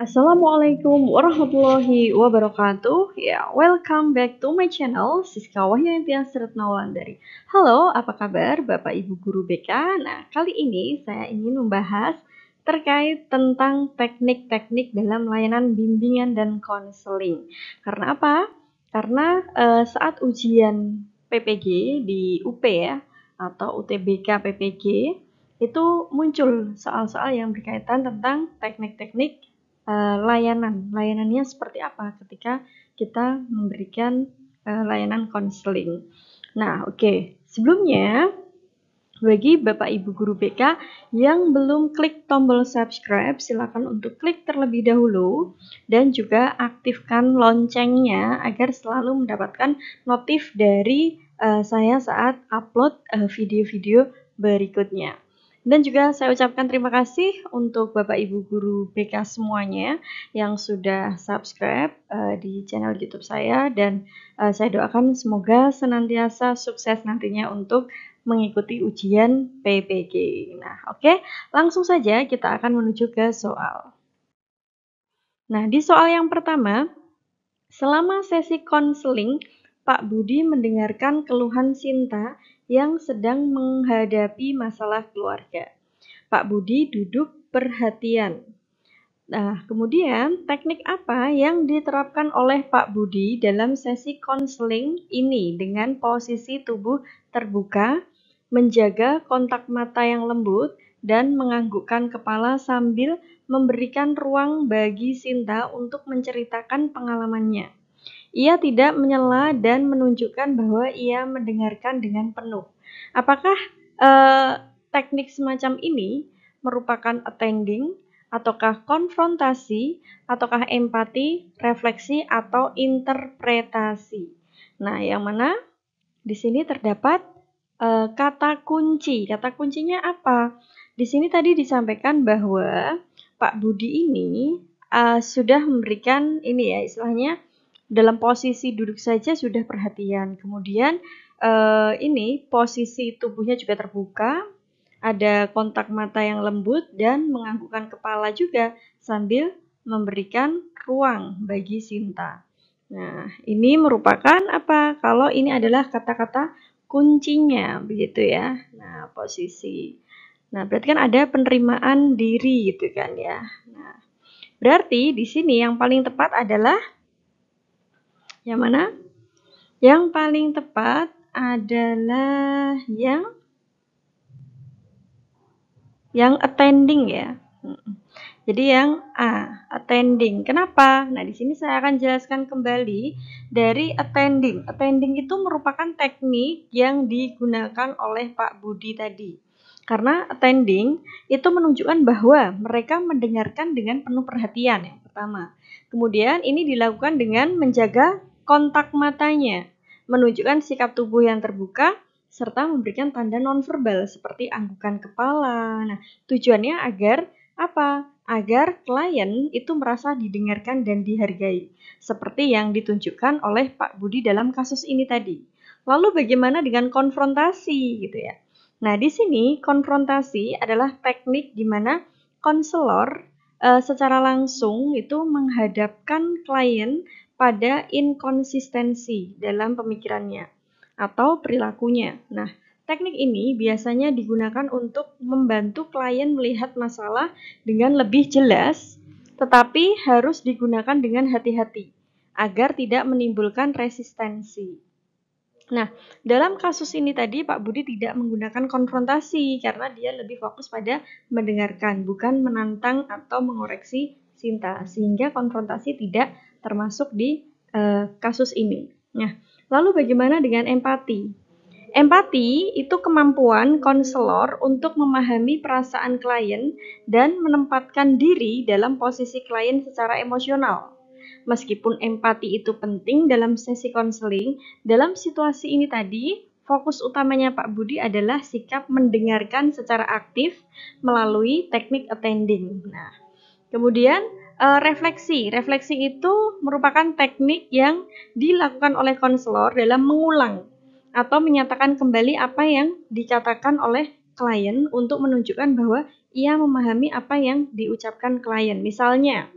Assalamualaikum warahmatullahi wabarakatuh. Ya, welcome back to my channel, Siska Wahyanti Retnaulandari. Halo, apa kabar Bapak Ibu Guru BK? Nah, kali ini saya ingin membahas terkait tentang teknik-teknik dalam layanan bimbingan dan konseling. Karena apa? Karena saat ujian PPG di UP ya, atau UTBK PPG, itu muncul soal-soal yang berkaitan tentang teknik-teknik layanannya seperti apa ketika kita memberikan layanan konseling. Nah, oke. Sebelumnya, bagi Bapak Ibu Guru BK yang belum klik tombol subscribe, silakan untuk klik terlebih dahulu dan juga aktifkan loncengnya agar selalu mendapatkan notif dari saya saat upload video-video berikutnya. Dan juga saya ucapkan terima kasih untuk Bapak Ibu Guru BK semuanya yang sudah subscribe di channel YouTube saya, dan saya doakan semoga senantiasa sukses nantinya untuk mengikuti ujian PPG. Nah, oke, langsung saja kita akan menuju ke soal. Nah, di soal yang pertama, selama sesi konseling, Pak Budi mendengarkan keluhan Sinta yang sedang menghadapi masalah keluarga. Pak Budi duduk perhatian. Nah, kemudian teknik apa yang diterapkan oleh Pak Budi dalam sesi konseling ini dengan posisi tubuh terbuka, menjaga kontak mata yang lembut, dan menganggukkan kepala sambil memberikan ruang bagi Sinta untuk menceritakan pengalamannya. Ia tidak menyela dan menunjukkan bahwa ia mendengarkan dengan penuh. Apakah teknik semacam ini merupakan attending, ataukah konfrontasi, ataukah empati, refleksi, atau interpretasi? Nah, yang mana di sini terdapat kata kunci. Kata kuncinya apa? Di sini tadi disampaikan bahwa Pak Budi ini sudah memberikan ini ya, istilahnya dalam posisi duduk saja sudah perhatian. Kemudian ini posisi tubuhnya juga terbuka, ada kontak mata yang lembut dan menganggukkan kepala juga sambil memberikan ruang bagi Sinta. Nah, ini merupakan apa? Kalau ini adalah kata-kata kuncinya, begitu ya. Nah, posisi. Nah, berarti kan ada penerimaan diri gitu kan ya. Nah, berarti di sini yang paling tepat adalah yang mana? Yang paling tepat adalah yang attending ya. Jadi yang A, attending. Kenapa? Nah, di sini saya akan jelaskan kembali dari attending. Attending itu merupakan teknik yang digunakan oleh Pak Budi tadi. Karena attending itu menunjukkan bahwa mereka mendengarkan dengan penuh perhatian yang pertama. Kemudian ini dilakukan dengan menjaga kontak matanya, menunjukkan sikap tubuh yang terbuka, serta memberikan tanda nonverbal seperti anggukan kepala. Nah, tujuannya agar apa? Agar klien itu merasa didengarkan dan dihargai, seperti yang ditunjukkan oleh Pak Budi dalam kasus ini tadi. Lalu bagaimana dengan konfrontasi gitu ya? Nah, di sini konfrontasi adalah teknik di mana konselor secara langsung itu menghadapkan klien pada inkonsistensi dalam pemikirannya atau perilakunya. Nah, teknik ini biasanya digunakan untuk membantu klien melihat masalah dengan lebih jelas, tetapi harus digunakan dengan hati-hati agar tidak menimbulkan resistensi. Nah, dalam kasus ini tadi Pak Budi tidak menggunakan konfrontasi karena dia lebih fokus pada mendengarkan, bukan menantang atau mengoreksi Sinta, sehingga konfrontasi tidak termasuk di kasus ini. Nah, lalu bagaimana dengan empati? Empati itu kemampuan konselor untuk memahami perasaan klien dan menempatkan diri dalam posisi klien secara emosional. Meskipun empati itu penting dalam sesi konseling, dalam situasi ini tadi, fokus utamanya Pak Budi adalah sikap mendengarkan secara aktif melalui teknik attending. Nah, kemudian refleksi. Refleksi itu merupakan teknik yang dilakukan oleh konselor dalam mengulang atau menyatakan kembali apa yang dikatakan oleh klien untuk menunjukkan bahwa ia memahami apa yang diucapkan klien. Misalnya,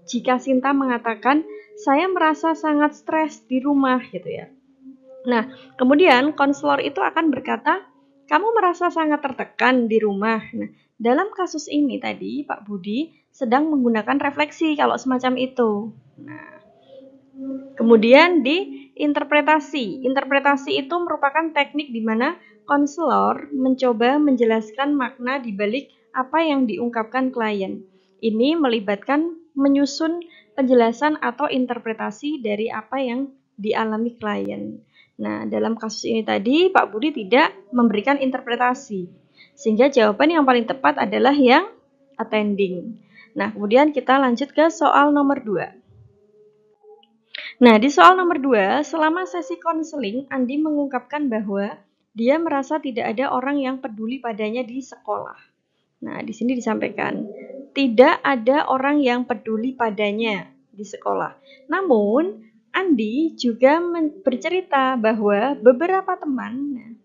jika Sinta mengatakan, saya merasa sangat stres di rumah gitu ya. Nah, kemudian konselor itu akan berkata, kamu merasa sangat tertekan di rumah. Nah, dalam kasus ini tadi Pak Budi sedang menggunakan refleksi kalau semacam itu. Nah, kemudian di interpretasi. Interpretasi itu merupakan teknik di mana konselor mencoba menjelaskan makna di balik apa yang diungkapkan klien. Ini melibatkan menyusun penjelasan atau interpretasi dari apa yang dialami klien. Nah, dalam kasus ini tadi Pak Budi tidak memberikan interpretasi, sehingga jawaban yang paling tepat adalah yang attending. Nah, kemudian kita lanjut ke soal nomor 2. Nah, di soal nomor 2, selama sesi konseling, Andi mengungkapkan bahwa dia merasa tidak ada orang yang peduli padanya di sekolah. Nah, di sini disampaikan, tidak ada orang yang peduli padanya di sekolah. Namun, Andi juga bercerita bahwa beberapa temannya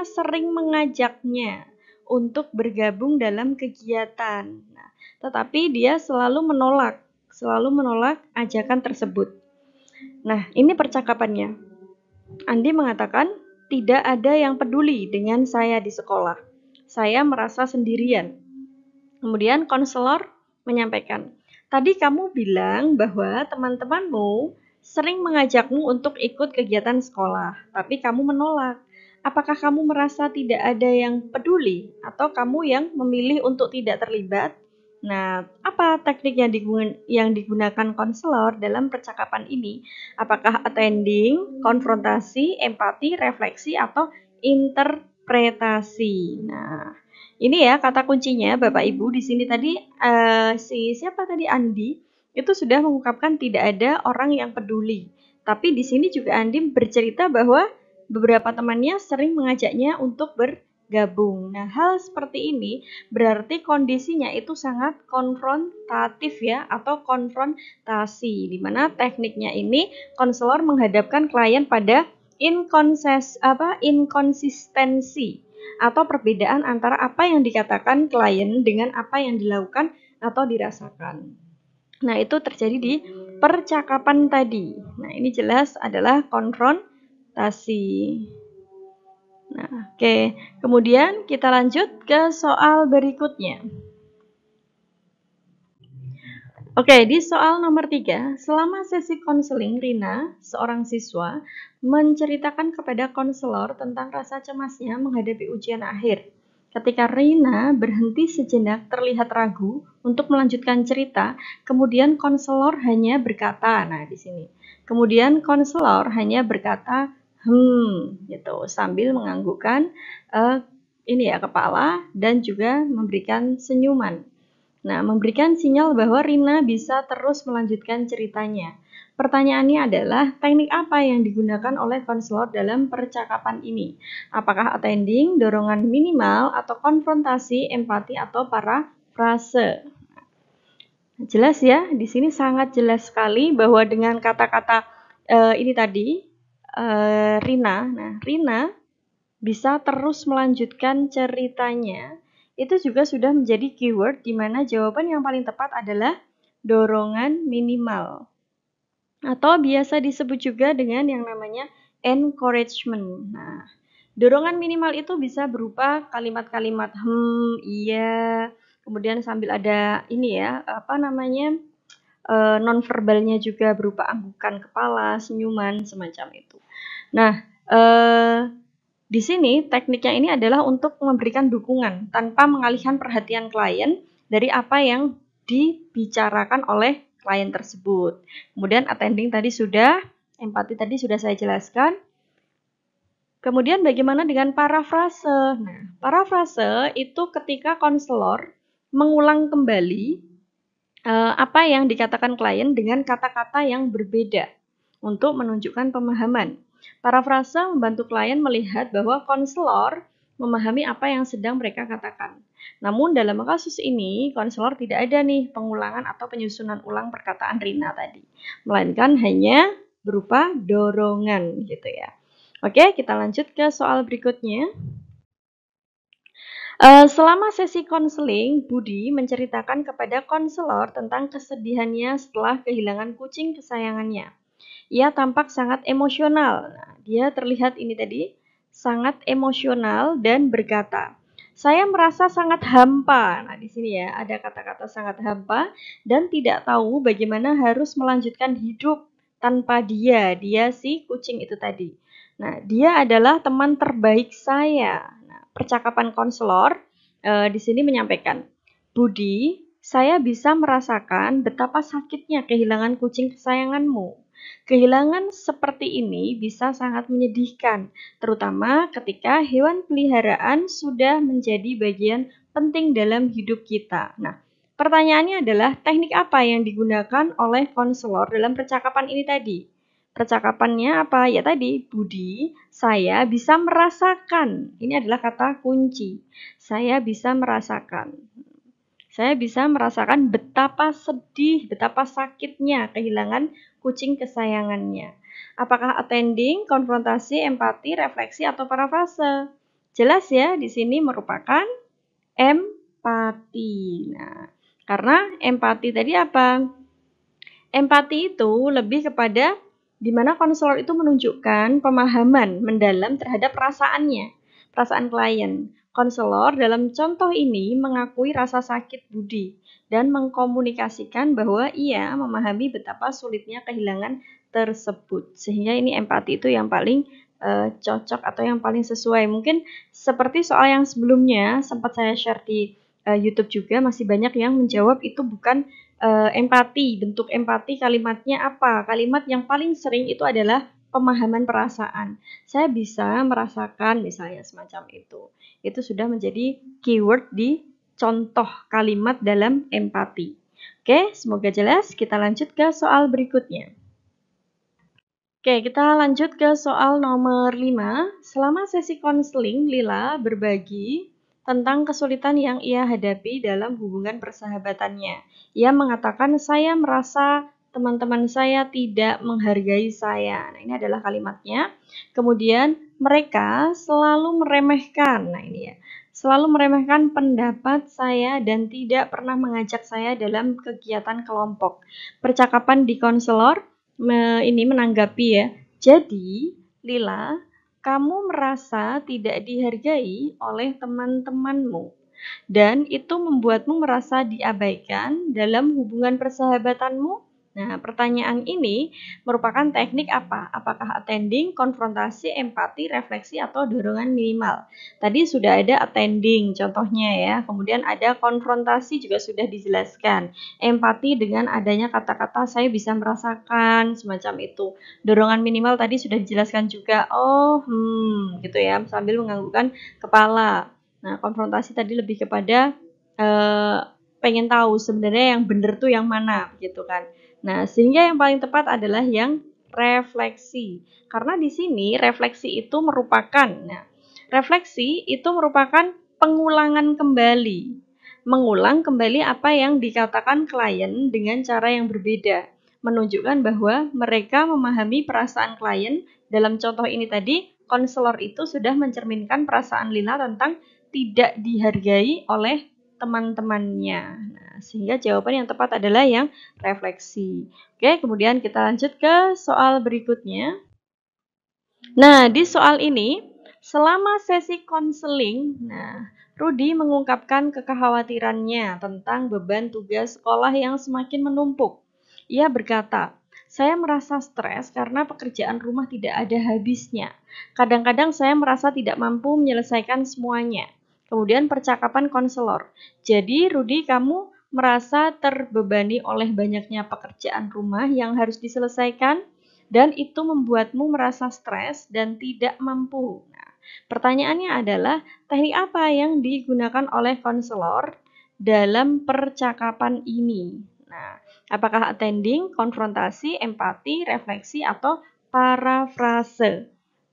sering mengajaknya untuk bergabung dalam kegiatan. Nah, tetapi dia selalu menolak ajakan tersebut. Nah, ini percakapannya. Andi mengatakan, tidak ada yang peduli dengan saya di sekolah. Saya merasa sendirian. Kemudian konselor menyampaikan, tadi kamu bilang bahwa teman-temanmu sering mengajakmu untuk ikut kegiatan sekolah, tapi kamu menolak. Apakah kamu merasa tidak ada yang peduli atau kamu yang memilih untuk tidak terlibat? Nah, apa teknik yang digunakan konselor dalam percakapan ini? Apakah attending, konfrontasi, empati, refleksi, atau interpretasi? Nah, ini ya kata kuncinya Bapak Ibu. Di sini tadi siapa tadi, Andi itu sudah mengungkapkan tidak ada orang yang peduli. Tapi di sini juga Andi bercerita bahwa beberapa temannya sering mengajaknya untuk bergabung. Nah, hal seperti ini berarti kondisinya itu sangat konfrontatif ya, atau konfrontasi, di mana tekniknya ini konselor menghadapkan klien pada inkonsistensi atau perbedaan antara apa yang dikatakan klien dengan apa yang dilakukan atau dirasakan. Nah, itu terjadi di percakapan tadi. Nah, ini jelas adalah konfrontasi. Nah, oke. Kemudian kita lanjut ke soal berikutnya. Oke, di soal nomor 3, selama sesi konseling, Rina, seorang siswa, menceritakan kepada konselor tentang rasa cemasnya menghadapi ujian akhir. Ketika Rina berhenti sejenak terlihat ragu untuk melanjutkan cerita, kemudian konselor hanya berkata, nah di sini. Kemudian konselor hanya berkata, gitu, sambil menganggukkan kepala dan juga memberikan senyuman. Nah, memberikan sinyal bahwa Rina bisa terus melanjutkan ceritanya. Pertanyaannya adalah, teknik apa yang digunakan oleh konselor dalam percakapan ini? Apakah attending, dorongan minimal, atau konfrontasi, empati, atau parafrase? Jelas ya, di sini sangat jelas sekali bahwa dengan kata-kata ini tadi, Rina, nah Rina bisa terus melanjutkan ceritanya. Itu juga sudah menjadi keyword di mana jawaban yang paling tepat adalah dorongan minimal. Atau biasa disebut juga dengan yang namanya encouragement. Nah, dorongan minimal itu bisa berupa kalimat-kalimat iya, kemudian sambil ada ini ya, nonverbalnya juga berupa anggukan kepala, senyuman, semacam itu. Nah, di sini tekniknya ini adalah untuk memberikan dukungan tanpa mengalihkan perhatian klien dari apa yang dibicarakan oleh klien tersebut. Kemudian attending tadi sudah, empati tadi sudah saya jelaskan. Kemudian bagaimana dengan parafrase? Nah, parafrase itu ketika konselor mengulang kembali apa yang dikatakan klien dengan kata-kata yang berbeda untuk menunjukkan pemahaman. Parafrase membantu klien melihat bahwa konselor memahami apa yang sedang mereka katakan. Namun dalam kasus ini, konselor tidak ada nih pengulangan atau penyusunan ulang perkataan Rina tadi, melainkan hanya berupa dorongan gitu ya. Oke, kita lanjut ke soal berikutnya. Selama sesi konseling, Budi menceritakan kepada konselor tentang kesedihannya setelah kehilangan kucing kesayangannya. Ia tampak sangat emosional. Nah, dia terlihat ini tadi sangat emosional dan berkata, "Saya merasa sangat hampa." Nah, di sini ya ada kata-kata sangat hampa dan tidak tahu bagaimana harus melanjutkan hidup tanpa dia. Dia si kucing itu tadi. Nah, dia adalah teman terbaik saya. Nah, percakapan konselor di sini menyampaikan, "Budi, saya bisa merasakan betapa sakitnya kehilangan kucing kesayanganmu. Kehilangan seperti ini bisa sangat menyedihkan, terutama ketika hewan peliharaan sudah menjadi bagian penting dalam hidup kita." Nah, pertanyaannya adalah teknik apa yang digunakan oleh konselor dalam percakapan ini tadi? Percakapannya apa? Ya tadi, Budi, saya bisa merasakan. Ini adalah kata kunci. Saya bisa merasakan. Saya bisa merasakan betapa sedih, betapa sakitnya kehilangan kucing kesayangannya. Apakah attending, konfrontasi, empati, refleksi, atau parafrase? Jelas ya, di sini merupakan empati. Nah, karena empati tadi apa? Empati itu lebih kepada di mana konselor itu menunjukkan pemahaman mendalam terhadap perasaan klien. Konselor dalam contoh ini mengakui rasa sakit Budi dan mengkomunikasikan bahwa ia memahami betapa sulitnya kehilangan tersebut. Sehingga ini empati itu yang paling cocok atau yang paling sesuai. Mungkin seperti soal yang sebelumnya sempat saya share di YouTube juga, masih banyak yang menjawab itu bukan empati. Bentuk empati kalimatnya apa? Kalimat yang paling sering itu adalah pemahaman perasaan. Saya bisa merasakan misalnya semacam itu. Itu sudah menjadi keyword di contoh kalimat dalam empati. Oke, semoga jelas. Kita lanjut ke soal berikutnya. Oke, kita lanjut ke soal nomor 5. Selama sesi konseling, Lila berbagi tentang kesulitan yang ia hadapi dalam hubungan persahabatannya. Ia mengatakan, "Saya merasa teman-teman saya tidak menghargai saya." Nah, ini adalah kalimatnya. Kemudian, mereka selalu meremehkan. Nah, ini ya. Selalu meremehkan pendapat saya dan tidak pernah mengajak saya dalam kegiatan kelompok. Percakapan di konselor ini menanggapi ya. Jadi, Lila, kamu merasa tidak dihargai oleh teman-temanmu dan itu membuatmu merasa diabaikan dalam hubungan persahabatanmu. Nah, pertanyaan ini merupakan teknik apa? Apakah attending, konfrontasi, empati, refleksi, atau dorongan minimal? Tadi sudah ada attending contohnya ya, kemudian ada konfrontasi juga sudah dijelaskan. Empati dengan adanya kata-kata saya bisa merasakan, semacam itu. Dorongan minimal tadi sudah dijelaskan juga, gitu ya, sambil menganggukkan kepala. Nah, konfrontasi tadi lebih kepada pengen tahu sebenarnya yang benar tuh yang mana, gitu kan. Nah, sehingga yang paling tepat adalah yang refleksi. Karena di sini refleksi itu merupakan pengulangan kembali. Mengulang kembali apa yang dikatakan klien dengan cara yang berbeda. Menunjukkan bahwa mereka memahami perasaan klien. Dalam contoh ini tadi, konselor itu sudah mencerminkan perasaan Lila tentang tidak dihargai oleh teman-temannya. Nah, sehingga jawaban yang tepat adalah yang refleksi. Oke, kemudian kita lanjut ke soal berikutnya. Nah, di soal ini, selama sesi konseling, Rudi mengungkapkan kekhawatirannya tentang beban tugas sekolah yang semakin menumpuk. Ia berkata, "Saya merasa stres karena pekerjaan rumah tidak ada habisnya. Kadang-kadang saya merasa tidak mampu menyelesaikan semuanya." Kemudian percakapan konselor. "Jadi Rudi, kamu merasa terbebani oleh banyaknya pekerjaan rumah yang harus diselesaikan dan itu membuatmu merasa stres dan tidak mampu." Nah, pertanyaannya adalah teknik apa yang digunakan oleh konselor dalam percakapan ini? Nah, apakah attending, konfrontasi, empati, refleksi, atau parafrase?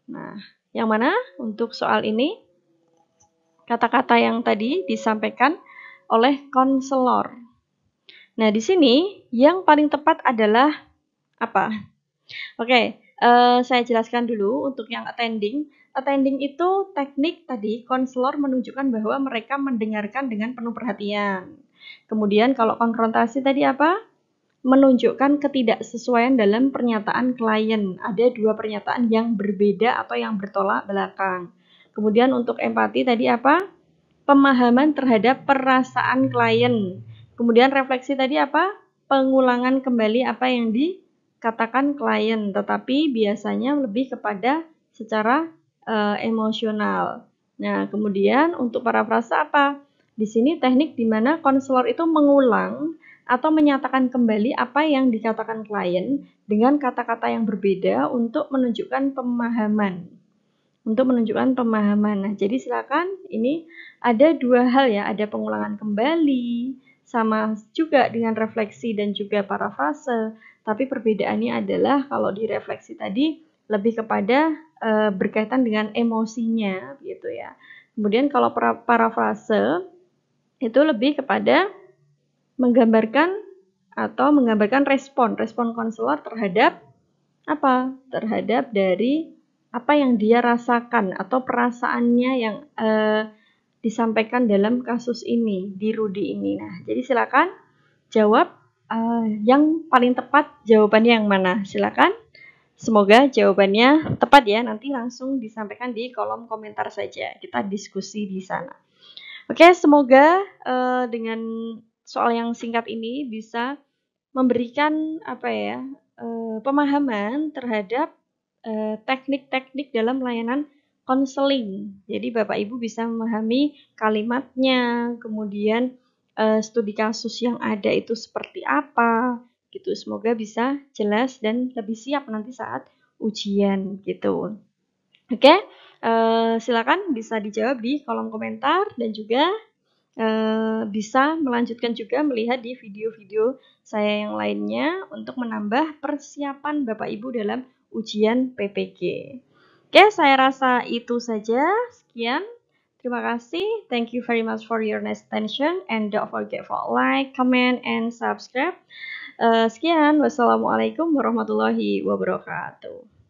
Nah, yang mana untuk soal ini? Kata-kata yang tadi disampaikan oleh konselor. Nah, di sini yang paling tepat adalah apa? Oke, saya jelaskan dulu untuk yang attending. Attending itu teknik tadi konselor menunjukkan bahwa mereka mendengarkan dengan penuh perhatian. Kemudian kalau konfrontasi tadi apa? Menunjukkan ketidaksesuaian dalam pernyataan klien. Ada dua pernyataan yang berbeda atau yang bertolak belakang. Kemudian untuk empati tadi apa? Pemahaman terhadap perasaan klien. Kemudian refleksi tadi apa? Pengulangan kembali apa yang dikatakan klien, tetapi biasanya lebih kepada secara emosional. Nah, kemudian untuk parafrase apa? Di sini teknik di mana konselor itu mengulang atau menyatakan kembali apa yang dikatakan klien dengan kata-kata yang berbeda untuk menunjukkan pemahaman. Nah, jadi silakan ini ada dua hal ya, ada pengulangan kembali sama juga dengan refleksi dan juga parafrase. Tapi perbedaannya adalah kalau di refleksi tadi lebih kepada berkaitan dengan emosinya gitu ya. Kemudian kalau parafrase itu lebih kepada menggambarkan respon konselor terhadap apa? Terhadap dari apa yang dia rasakan atau perasaannya yang disampaikan dalam kasus ini, di Rudy ini. Nah, jadi silakan jawab yang paling tepat jawabannya yang mana. Silakan. Semoga jawabannya tepat ya. Nanti langsung disampaikan di kolom komentar saja. Kita diskusi di sana. Oke, semoga dengan soal yang singkat ini bisa memberikan apa ya pemahaman terhadap teknik-teknik dalam layanan konseling. Jadi Bapak Ibu bisa memahami kalimatnya, kemudian studi kasus yang ada itu seperti apa, gitu. Semoga bisa jelas dan lebih siap nanti saat ujian, gitu. Oke, silakan bisa dijawab di kolom komentar dan juga bisa melanjutkan juga melihat di video-video saya yang lainnya untuk menambah persiapan Bapak Ibu dalam ujian PPG. Oke, saya rasa itu saja. Sekian. Terima kasih. Thank you very much for your nice attention and don't forget for like, comment, and subscribe. Sekian. Wassalamualaikum warahmatullahi wabarakatuh.